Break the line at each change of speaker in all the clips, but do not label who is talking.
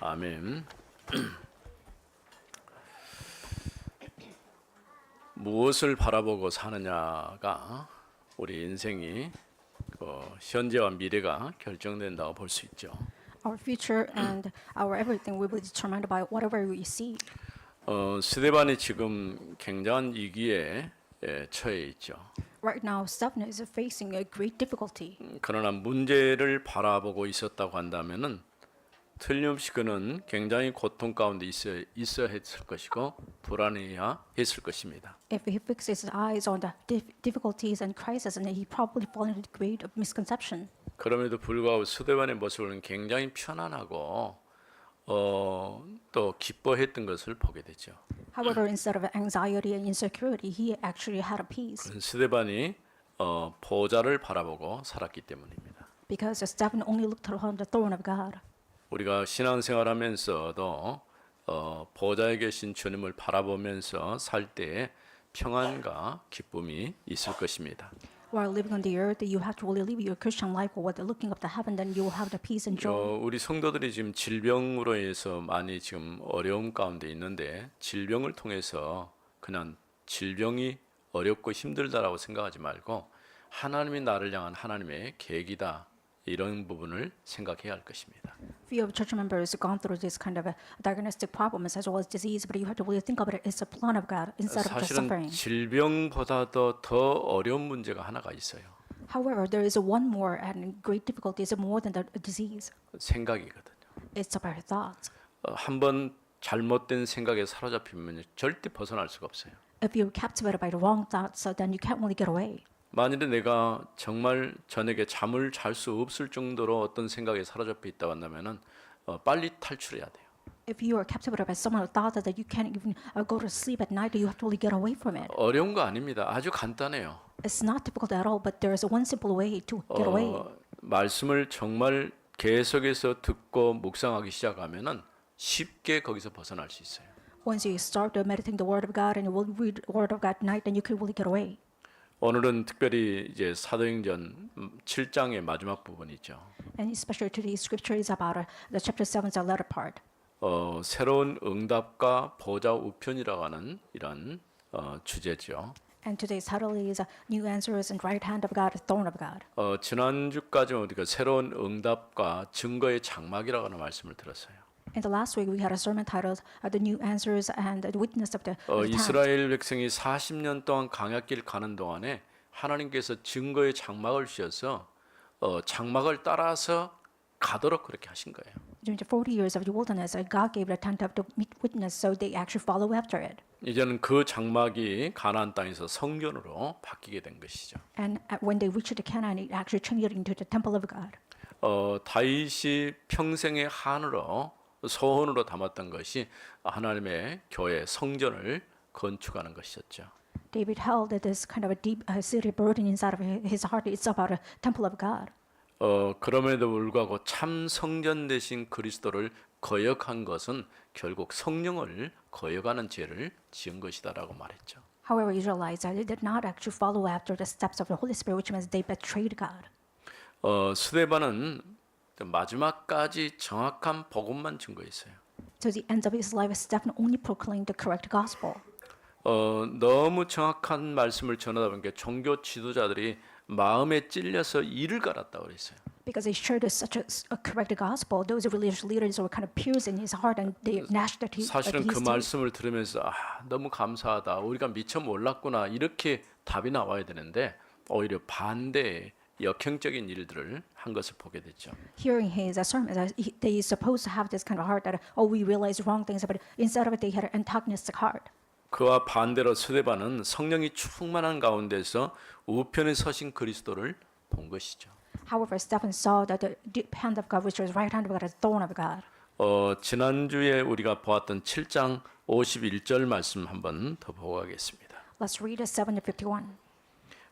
아멘. 무엇을 바라보고 사느냐가 우리 인생이 현재와 미래가 결정된다고 볼 수 있죠.
Our future and our everything will be determined by whatever we see.
스데반이 지금 굉장한 위기에 처해 있죠.
Right now, Stephen is facing a great difficulty.
그러나 문제를 바라보고 있었다고 한다면은 틀림없이 그는 굉장히 고통 가운데 있어야 했을 것이고 불안해야 했을 것입니다.
If he fixes his eyes on the difficulties and crises, and he probably fall into the great misconception.
그럼에도 불구하고 스데반의 모습은 굉장히 편안하고 또 기뻐했던 것을 보게 되죠.
However, instead of anxiety and insecurity, he actually had a peace.
스데반이 보좌를 바라보고 살았기 때문입니다.
Because Stephen only looked upon the throne of God.
우리가 신앙생활하면서도 보좌에 계신 주님을 바라보면서 살 때에 평안과 기쁨이 있을 것입니다.
While living on the earth, you have to really live your Christian life while looking up to heaven. Then you will have the peace and joy.
우리 성도들이 지금 질병으로 해서 많이 지금 어려움 가운데 있는데 질병을 통해서 그냥 질병이 어렵고 힘들다라고 생각하지 말고 하나님이 나를 향한 하나님의 계획이다. 이런 부분을 생각해야 할 것입니다.
Few of church members gone through this kind of a diagnostic problems as well as disease, but you have to really think of it as a plan of God instead of just
사실은
suffering.
질병보다도 더 어려운 문제가 하나가 있어요.
However, there is one more and great difficulty is more than the disease.
생각이거든요.
It's about thoughts.
한번 잘못된 생각에 사로잡히면 절대 벗어날 수가 없어요.
If you're captivated by the wrong thoughts, so then you can't really get away.
만일에 내가 정말 저녁에 잠을 잘 수 없을 정도로 어떤 생각에 사로잡혀 있다고 한다면은 빨리 탈출해야 돼요.
If you are captivated by someone who thought that you can't even go to sleep at night, you have to really get away from it.
어려운 거 아닙니다. 아주 간단해요.
It's not difficult at all, but there is one simple way to get away.
말씀을 정말 계속해서 듣고 묵상하기 시작하면은 쉽게 거기서 벗어날 수 있어요.
Once you start meditating the Word of God and you will read the Word of God at night, then you can really get away.
오늘은 특별히 이제 사도행전 7장의 마지막 부분이죠.
And especially today's scripture is about the chapter 7's latter part.
새로운 응답과 보좌 우편이라고 하는 이런 주제죠.
And today's title is New Answers and Right Hand of God, Throne of God.
지난주까지 우리가 새로운 응답과 증거의 장막이라고 하는 말씀을 들었어요.
In the last week, we had a sermon titled "The New Answers and the Witness of the Times."
이스라엘 백성이 40년 동안 광야길 가는 동안에 하나님께서 증거의 장막을 씌워서 장막을 따라서 가도록 그렇게 하신 거예요.
During the 40 years of the wilderness, God gave the tent of the witness, so they actually follow after it.
이제는 그 장막이 가나안 땅에서 성전으로 바뀌게 된 것이죠.
And when they reached the Canaan, it actually changed into the temple of God.
다윗이 평생의 한으로 소원으로 담았던 것이 하나님의 교회 성전을 건축하는 것이었죠.
David held this kind of a deep seated burden inside of his heart. It's about a temple of God.
그럼에도 불구하고 참 성전 되신 그리스도를 거역한 것은 결국 성령을 거역하는 죄를 지은 것이다라고 말했죠.
However, Israelites did not actually follow after the steps of the Holy Spirit, which means they betrayed God.
스데반은 마지막까지 정확한 복음만 증거했어요.
To the end of his life, Stephen only proclaimed the correct gospel.
너무 정확한 말씀을 전하다 보니까 종교 지도자들이 마음에 찔려서 이를 갈았다고 그랬어요.
Because he shared such a correct gospel, those religious leaders were kind of pierced in his heart and they gnashed at his
사실은 그
teeth.
말씀을 들으면서 너무 감사하다. 우리가 미처 몰랐구나. 이렇게 답이 나와야 되는데 오히려 반대의 역행적인 일들을 한 것을 보게 됐죠.
Hearing his sermon, they supposed to have this kind of heart that we realized wrong things, but instead of it, they had an antagonistic heart.
그와 반대로 스데반은 성령이 충만한 가운데서 우편에 서신 그리스도를 본 것이죠.
However, Stephen saw that the deep hand of God, which was right hand of God, the throne of God.
지난주에 우리가 보았던 7장 51절 말씀 한번 더 보고 가겠습니다.
Let's read 7:51.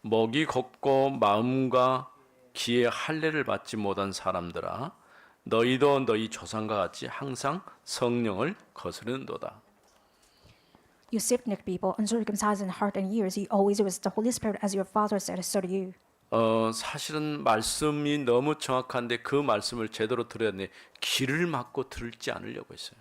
목이 곱고 마음과 귀에 할례를 받지 못한 사람들아 너희도 너희 조상과 같이 항상 성령을 거스르는도다.
You stiff-necked people, uncircumcised in heart and ears, you always resist the Holy Spirit as your father said, so do you.
사실은 말씀이 너무 정확한데 그 말씀을 제대로 들어야 되는데 귀를 막고 들지 않으려고 했어요.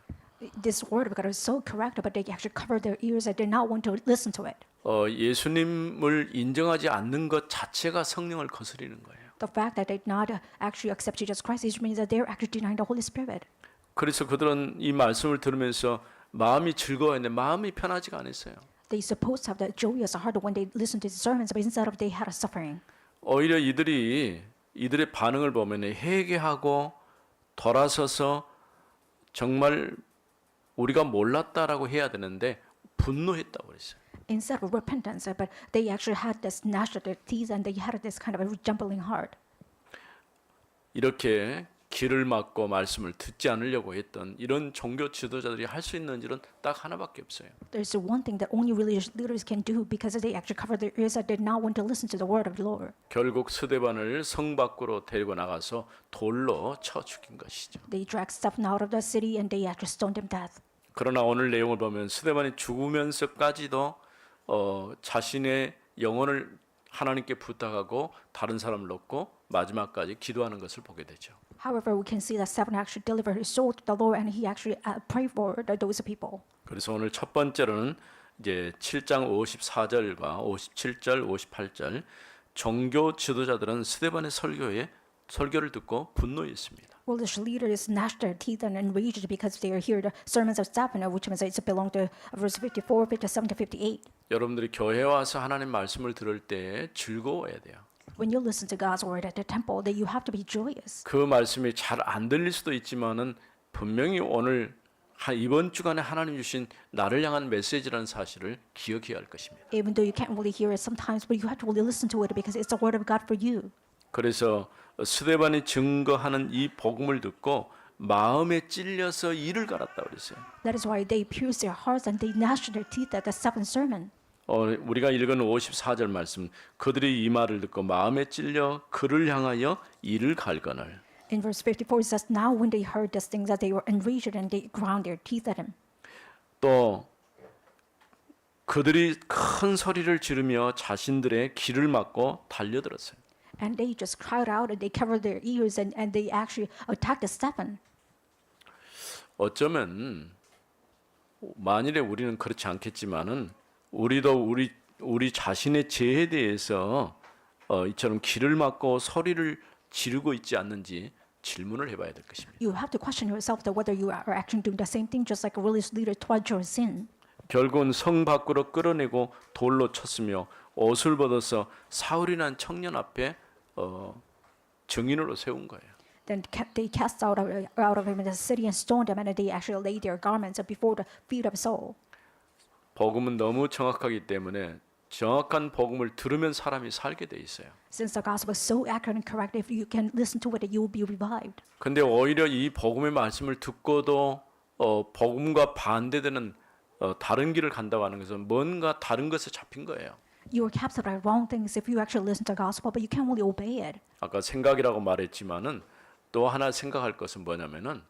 This word of God is so correct, but they actually covered their ears and did not want to listen to it.
예수님을 인정하지 않는 것 자체가 성령을 거스리는 거예요.
The fact that they did not actually accept Jesus Christ, it means that they're actually denying the Holy Spirit.
그래서 그들은 이 말씀을 들으면서 마음이 즐거워했는데 마음이 편하지가 않았어요.
They supposed to have the joyous heart when they listened to the sermons, but instead of they had a suffering.
오히려 이들의 반응을 보면 회개하고 돌아서서 정말 우리가 몰랐다라고 해야 되는데 분노했다고 그랬어요.
Instead of repentance, but they actually had this gnashed their teeth and they had this kind of a resembling heart.
이렇게 귀를 막고 말씀을 듣지 않으려고 했던 이런 종교 지도자들이 할 수 있는 일은 딱 하나밖에 없어요.
There's one thing that only religious leaders can do because they actually covered their ears and did not want to listen to the word of the Lord.
결국 스데반을 성 밖으로 데리고 나가서 돌로 쳐 죽인 것이죠.
They dragged Stephen out of the city and they actually stoned him to death.
그러나 오늘 내용을 보면 스데반이 죽으면서까지도 자신의 영혼을 하나님께 부탁하고 다른 사람을 놓고 마지막까지 기도하는 것을 보게 되죠.
However, we can see that Stephen actually delivered his soul to the Lord and he actually prayed for those people.
그래서 오늘 첫 번째로는 이제 7장 54절과 57절, 58절 종교 지도자들은 스데반의 설교를 듣고 분노했습니다.
Religious leaders gnashed their teeth and enraged because they hear the sermons of Stephen, which means it belongs to verse 54, 57 to 58.
여러분들이 교회에 와서 하나님 말씀을 들을 때 즐거워야 돼요.
When you listen to God's word at the temple, that you have to be joyous.
그 말씀이 잘 안 들릴 수도 있지만은 분명히 오늘 이번 주간에 하나님 주신 나를 향한 메시지라는 사실을 기억해야 할 것입니다.
Even though you can't really hear it sometimes, but you have to really listen to it because it's the word of God for you.
그래서 스데반이 증거하는 이 복음을 듣고 마음에 찔려서 이를 갈았다 그랬어요.
That is why they pierced their hearts and they gnashed their teeth at the seventh sermon.
우리가 읽은 54절 말씀 그들이 이 말을 듣고 마음에 찔려 그를 향하여 이를 갈거늘.
In verse 54 it says, now when they heard these things that they were enraged and they ground their teeth at him.
또 그들이 큰 소리를 지르며 자신들의 귀를 막고 달려들었어요.
And they just cried out and they covered their ears and they actually attacked Stephen.
어쩌면 만일에 우리는 그렇지 않겠지만은 우리도 우리 자신의 죄에 대해서 이처럼 귀를 막고 소리를 지르고 있지 않는지 질문을 해봐야 될 것입니다.
You have to question yourself that whether you are actually doing the same thing just like a religious leader towards your sin.
결국은 성 밖으로 끌어내고 돌로 쳤으며 옷을 벗어서 사울이라는 청년 앞에 증인으로 세운 거예요.
Then they cast out of him in the city and stoned him, and they actually laid their garments before the feet of Saul.
복음은 너무 정확하기 때문에 정확한 복음을 들으면 사람이 살게 돼 있어요.
Since the gospel is so accurate and correct, if you can listen to it, you will be revived.
근데 오히려 이 복음의 말씀을 듣고도 복음과 반대되는 다른 길을 간다고 하는 것은 뭔가 다른 것에 잡힌 거예요.
You are captured by wrong things if you actually listen to the gospel, but you can't really obey it.
아까 생각이라고 말했지만은 또 하나 생각할 것은 뭐냐면은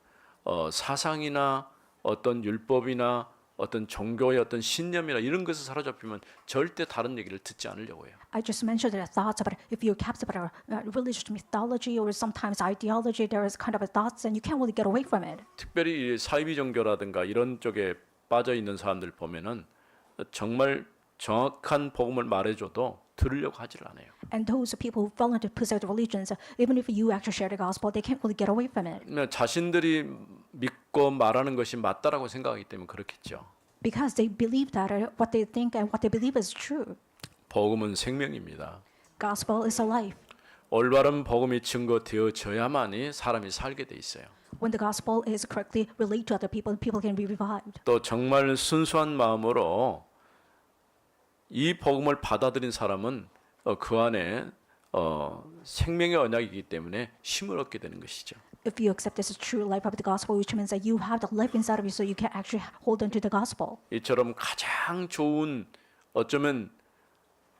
사상이나 어떤 율법이나 어떤 종교의 어떤 신념이나 이런 것에 사로잡히면 절대 다른 얘기를 듣지 않으려고 해요.
I just mentioned the thoughts about if you're captured by religious mythology or sometimes ideology, there is kind of a thoughts and you can't really get away from it.
특별히 이 사이비 종교라든가 이런 쪽에 빠져 있는 사람들 보면은 정말 정확한 복음을 말해줘도 들으려고 하지를 않아요.
And those people who fall into possessed religions, even if you actually share the gospel, they can't really get away from it.
자신들이 믿고 말하는 것이 맞다라고 생각하기 때문에 그렇겠죠.
Because they believe that what they think and what they believe is true.
복음은 생명입니다.
Gospel is a life.
올바른 복음이 증거되어져야만이 사람이 살게 돼 있어요.
When the gospel is correctly relayed to other people, people can be revived.
또 정말 순수한 마음으로 이 복음을 받아들인 사람은 그 안에 생명의 언약이기 때문에 힘을 얻게 되는 것이죠.
If you accept this as true life of the gospel, which means that you have the life inside of you, so you can actually hold on to the gospel.
이처럼 가장 좋은 어쩌면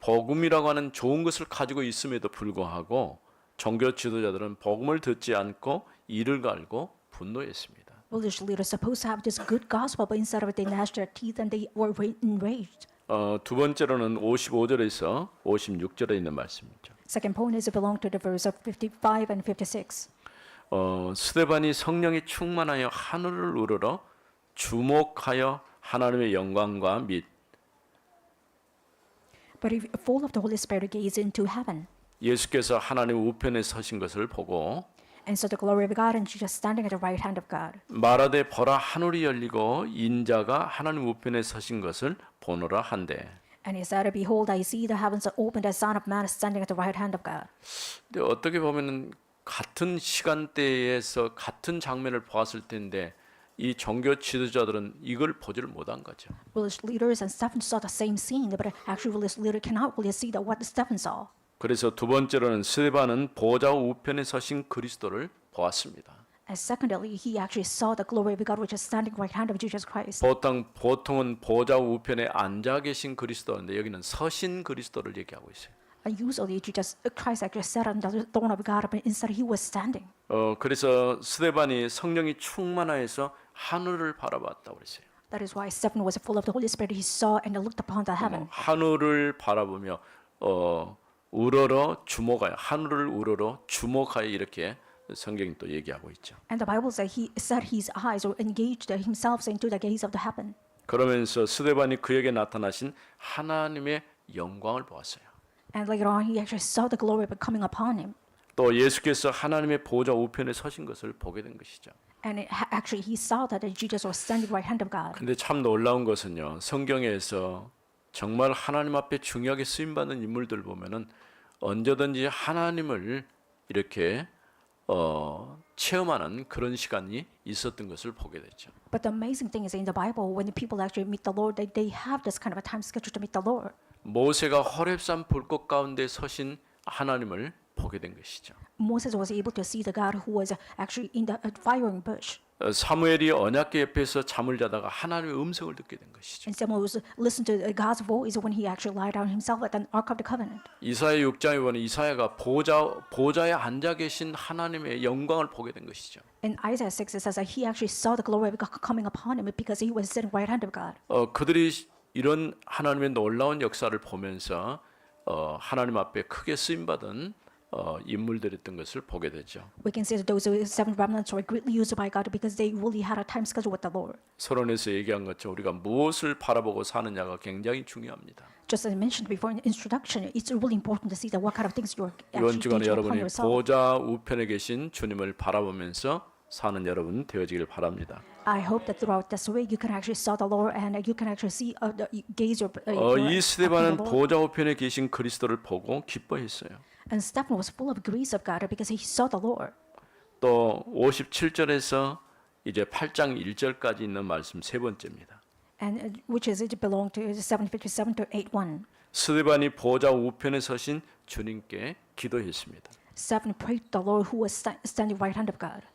복음이라고 하는 좋은 것을 가지고 있음에도 불구하고 종교 지도자들은 복음을 듣지 않고 이를 갈고 분노했습니다.
Religious leaders supposed to have this good gospel, but instead of it, they gnashed their teeth and they were enraged.
두 번째로는 55절에서 56절에 있는 말씀이죠.
Second point is belong to the verse of 55 and 56.
스데반이 성령이 충만하여 하늘을 우러러 주목하여 하나님의 영광과 및
But if full of the Holy Spirit gaze into heaven,
예수께서 하나님 우편에 서신 것을 보고
and saw the glory of God and Jesus standing at the right hand of God.
말하되 보라 하늘이 열리고 인자가 하나님 우편에 서신 것을 보노라 한대.
And he said, Behold, I see the heavens are opened, as Son of Man is standing at the right hand of God.
근데 어떻게 보면은 같은 시간대에서 같은 장면을 보았을 텐데 이 종교 지도자들은 이걸 보지를 못한 거죠.
Religious leaders and Stephen saw the same scene, but actually religious leader cannot really see that what Stephen saw.
그래서 두 번째로는 스데반은 보좌 우편에 서신 그리스도를 보았습니다.
And secondly, he actually saw the glory of God, which is standing right hand of Jesus Christ.
보통은 보좌 우편에 앉아 계신 그리스도인데 여기는 서신 그리스도를 얘기하고 있어요.
And usually Jesus Christ actually sat on the throne of God, but instead he was standing.
그래서 스데반이 성령이 충만하여서 하늘을 바라봤다고 그랬어요.
That is why Stephen was full of the Holy Spirit. He saw and looked upon the heaven.
하늘을 바라보며 우러러 주목하여 하늘을 우러러 주목하여 이렇게 성경이 또 얘기하고 있죠.
And the Bible says he set his eyes or engaged himself into the gaze of the heaven.
그러면서 스데반이 그에게 나타나신 하나님의 영광을 보았어요.
And later on, he actually saw the glory of it coming upon him.
또 예수께서 하나님의 보좌 우편에 서신 것을 보게 된 것이죠.
And actually, he saw that Jesus was standing right hand of God.
근데 참 놀라운 것은요. 성경에서 정말 하나님 앞에 중요하게 쓰임 받는 인물들 보면은 언제든지 하나님을 이렇게 체험하는 그런 시간이 있었던 것을 보게 되죠.
But the amazing thing is in the Bible, when the people actually meet the Lord, they have this kind of a time schedule to meet the Lord.
모세가 호렙산 불꽃 가운데 서신 하나님을 보게 된 것이죠.
Moses was able to see the God who was actually in the firing bush.
사무엘이 언약궤 옆에서 잠을 자다가 하나님의 음성을 듣게 된 것이죠.
And Samuel was listening to God's voice when he actually lied down himself at the Ark of the Covenant.
이사야 6장에 보면 이사야가 보좌에 앉아 계신 하나님의 영광을 보게 된 것이죠.
In Isaiah 6, it says that he actually saw the glory of God coming upon him because he was sitting right hand of God.
그들이 이런 하나님의 놀라운 역사를 보면서 하나님 앞에 크게 쓰임 받은 인물들이었던 것을 보게 되죠.
We can see that those seven remnants were greatly used by God because they really had a time schedule with the Lord.
서론에서 얘기한 것처럼 우리가 무엇을 바라보고 사느냐가 굉장히 중요합니다.
Just as I mentioned before in the introduction, it's really important to see that what kind of things you're
이번
actually
주간에
gauging upon
여러분이
yourself.
보좌 우편에 계신 주님을 바라보면서 사는 여러분 되어지길 바랍니다.
I hope that throughout this week you can actually saw the Lord and you can actually see gaze your
이
upon
스데반은
the Lord.
보좌 우편에 계신 그리스도를 보고 기뻐했어요.
And Stephen was full of grace of God because he saw the Lord.
또 57절에서 이제 8장 1절까지 있는 말씀 세 번째입니다.
And which is it belonged to 757 to 81.
스데반이 보좌 우편에 서신 주님께 기도했습니다.
Stephen prayed to the Lord who was standing right hand of God.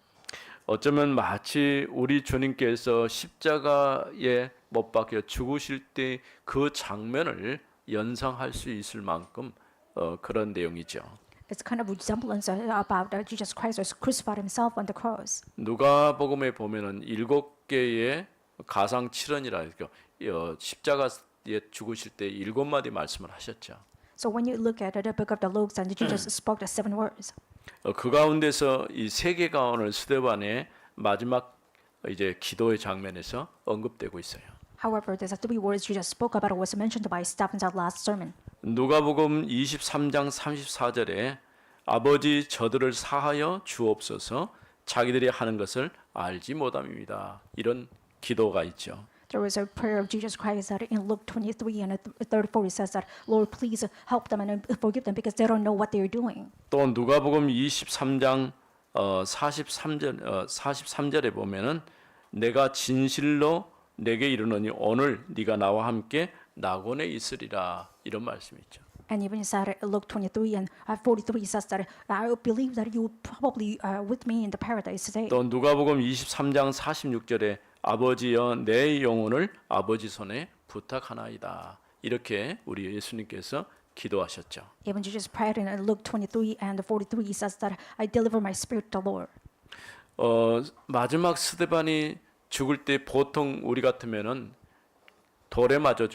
어쩌면 마치 우리 주님께서 십자가에 못 박혀 죽으실 때 그 장면을 연상할 수 있을 만큼 그런 내용이죠.
It's kind of resemblance about Jesus Christ was crucified himself on the cross.
누가복음에 보면은 7개의 가상 7언이라 십자가에 죽으실 때 7마디 말씀을 하셨죠.
So when you look at the book of the Luke, and Jesus spoke the seven words.
그 가운데서 이 세 개가 오늘 스데반의 마지막 이제 기도의 장면에서 언급되고 있어요.
However, there's three words Jesus spoke about was mentioned by Stephen's last sermon.
누가복음 23장 34절에 아버지 저들을 사하여 주옵소서 자기들이 하는 것을 알지 못함입니다. 이런 기도가 있죠.
There was a prayer of Jesus Christ that in Luke 23 and 34 it says that Lord please help them and forgive them because they don't know what they are doing.
또 누가복음 23장 43절에 보면은 내가 진실로 내게 이르노니 오늘 네가 나와 함께 낙원에 있으리라 이런 말씀이 있죠.
And even said Luke 23 and 43 says that I believe that you will probably with me in the paradise today.
또 누가복음 23장 46절에 아버지여 내 영혼을 아버지 손에 부탁하나이다. 이렇게 우리 예수님께서 기도하셨죠.
Even Jesus prayed in Luke 23 and 43 he says that I deliver my spirit to the Lord.
마지막 스데반이 죽을 때 보통 우리 같으면은 돌에 맞아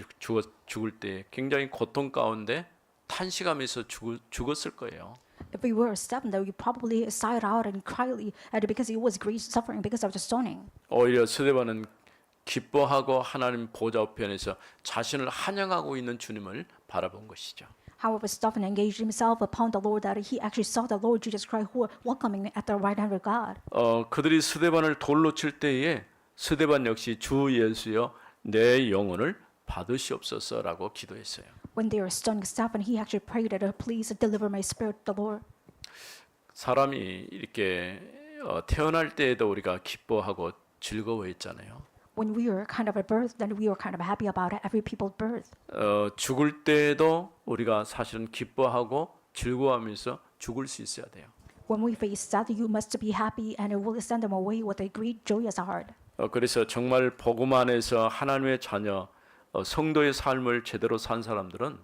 죽을 때 굉장히 고통 가운데 탄식하면서 죽었을 거예요.
If we were Stephen, then we probably sighed out and cried because he was great suffering because of the stoning.
오히려 스데반은 기뻐하고 하나님 보좌 우편에서 자신을 환영하고 있는 주님을 바라본 것이죠.
However, Stephen engaged himself upon the Lord that he actually saw the Lord Jesus Christ who were welcoming at the right hand of God.
그들이 스데반을 돌로 칠 때에 스데반 역시 주 예수여 내 영혼을 받으시옵소서라고 기도했어요.
When they were stoning Stephen, he actually prayed that, please deliver my spirit, the Lord.
사람이 이렇게 태어날 때에도 우리가 기뻐하고 즐거워했잖아요.
When we were kind of at birth, then we were kind of happy about every people's birth.
죽을 때에도 우리가 사실은 기뻐하고 즐거워하면서 죽을 수 있어야 돼요.
When we face death, you must be happy and it will send them away with a great joyous heart.
그래서 정말 복음 안에서 하나님의 자녀 성도의 삶을 제대로 산 사람들은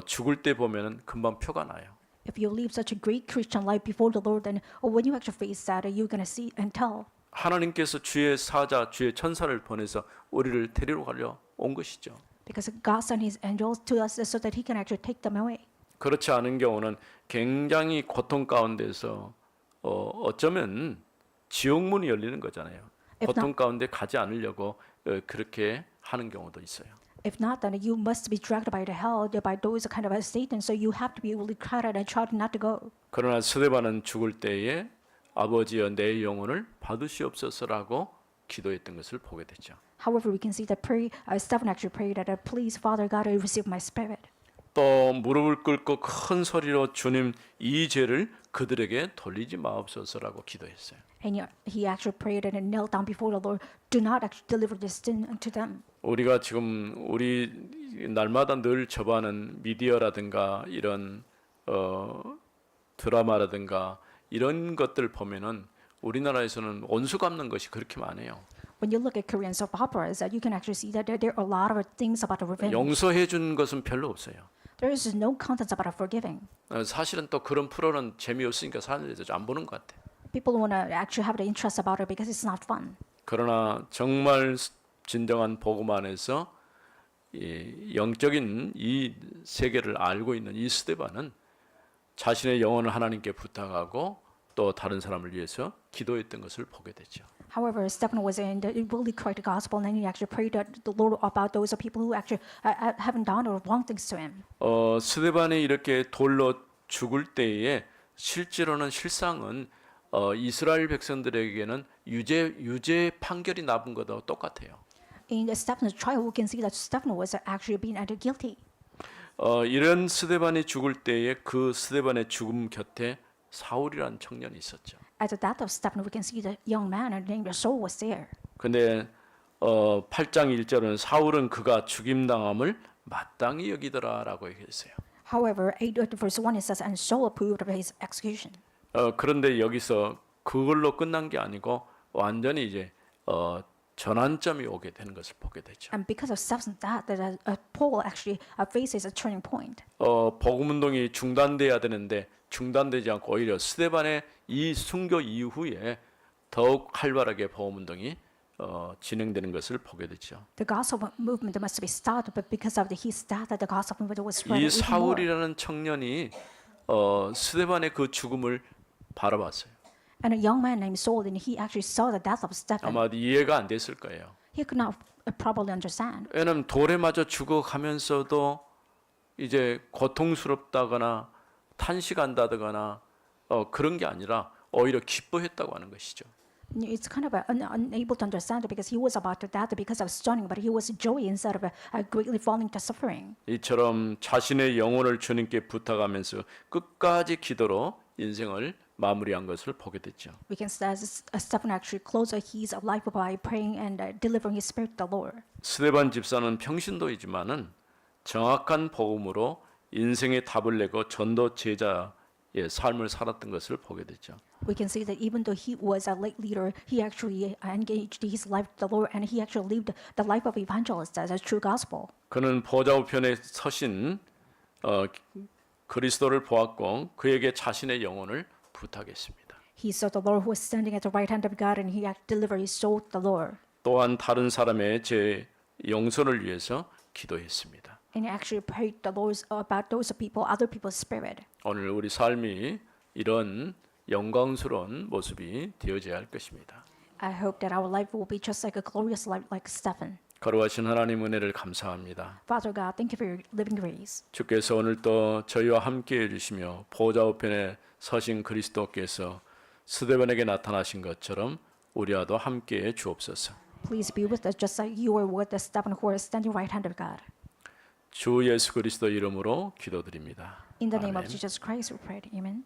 죽을 때 보면은 금방 표가 나요.
If you live such a great Christian life before the Lord, then when you actually face that, you're gonna see and tell.
하나님께서 주의 사자, 주의 천사를 보내서 우리를 데리러 가려 온 것이죠.
Because God sent His angels to us so that He can actually take them away.
그렇지 않은 경우는 굉장히 고통 가운데서 어쩌면 지옥문이 열리는 거잖아요. 고통 가운데 가지 않으려고 그렇게 하는 경우도 있어요.
If not, then you must be dragged by the hell by those kind of Satan. So you have to be really crowded and try not to go.
그러나 스데반은 죽을 때에 아버지여 내 영혼을 받으시옵소서라고 기도했던 것을 보게 되죠.
However, we can see that Stephen actually prayed that, please, Father God, receive my spirit.
또 무릎을 꿇고 큰 소리로 주님 이 죄를 그들에게 돌리지 마옵소서라고 기도했어요.
And he actually prayed and knelt down before the Lord. Do not actually deliver this sin unto them.
우리가 지금 우리 날마다 늘 접하는 미디어라든가 이런 드라마라든가 이런 것들 보면은 우리나라에서는 원수 갚는 것이 그렇게 많아요.
When you look at Korean soap operas, you can actually see that there are a lot of things about the revenge.
용서해 준 것은 별로 없어요.
There is no content about forgiving.
사실은 또 그런 프로는 재미없으니까 사람들이 안 보는 것 같아.
People want to actually have the interest about it because it's not fun.
그러나 정말 진정한 복음 안에서 이 영적인 이 세계를 알고 있는 이 스데반은 자신의 영혼을 하나님께 부탁하고 또 다른 사람을 위해서 기도했던 것을 보게 되죠.
However, Stephen was in the really correct gospel, and he actually prayed to the Lord about those people who actually haven't done or wrong things to him.
스데반이 이렇게 돌로 죽을 때에 실제로는 실상은 이스라엘 백성들에게는 유죄 판결이 나쁜 것과 똑같아요.
In Stephen's trial, we can see that Stephen was actually being guilty.
이런 스데반이 죽을 때에 그 스데반의 죽음 곁에 사울이라는 청년이 있었죠.
At the death of Stephen, we can see the young man named Saul was there.
근데 8장 1절은 사울은 그가 죽임당함을 마땅히 여기더라라고 얘기했어요.
However, verse 1 it says, and Saul approved of his execution.
그런데 여기서 그걸로 끝난 게 아니고 완전히 이제 전환점이 오게 되는 것을 보게 되죠.
And because of Stephen's death, that Paul actually faces a turning point.
복음 운동이 중단돼야 되는데 중단되지 않고 오히려 스데반의 이 순교 이후에 더욱 활발하게 복음 운동이 진행되는 것을 보게 되죠.
The gospel movement must be stopped, but because of his death, the gospel movement was spread
이
even more.
사울이라는 청년이 스데반의 그 죽음을 바라봤어요.
And a young man named Saul, and he actually saw the death of Stephen.
아마 이해가 안 됐을 거예요.
He could not probably understand.
왜냐하면 돌에 맞아 죽어가면서도 이제 고통스럽다거나 탄식한다거나 그런 게 아니라 오히려 기뻐했다고 하는 것이죠.
It's kind of unable to understand it because he was about to die because of stoning, but he was joy instead of greatly falling to suffering.
이처럼 자신의 영혼을 주님께 부탁하면서 끝까지 기도로 인생을 마무리한 것을 보게 됐죠.
We can say Stephen actually closed his life by praying and delivering his spirit to the Lord.
스데반 집사는 평신도이지만은 정확한 복음으로 인생의 답을 내고 전도 제자의 삶을 살았던 것을 보게 되죠.
We can see that even though he was a late leader, he actually engaged his life to the Lord, and he actually lived the life of evangelist as a true gospel.
그는 보좌 우편에 서신 그리스도를 보았고 그에게 자신의 영혼을 부탁했습니다.
He saw the Lord who was standing at the right hand of God, and he delivered his soul to the Lord.
또한 다른 사람의 죄 용서를 위해서 기도했습니다.
And you actually pray the Lord about those people, other people's spirit.
오늘 우리 삶이 이런 영광스러운 모습이 되어져야 할 것입니다.
I hope that our life will be just like a glorious life like Stephen.
거룩하신 하나님 은혜를 감사합니다.
Father God, thank you for your living grace.
주께서 오늘 또 저희와 함께 해주시며 보좌 우편에 서신 그리스도께서 스데반에게 나타나신 것처럼 우리와도 함께 해 주옵소서.
Please be with us just like you were with the Stephen who is standing right hand of God.
주 예수 그리스도 이름으로 기도드립니다.
In the name of
아멘.
Jesus Christ we pray. Amen.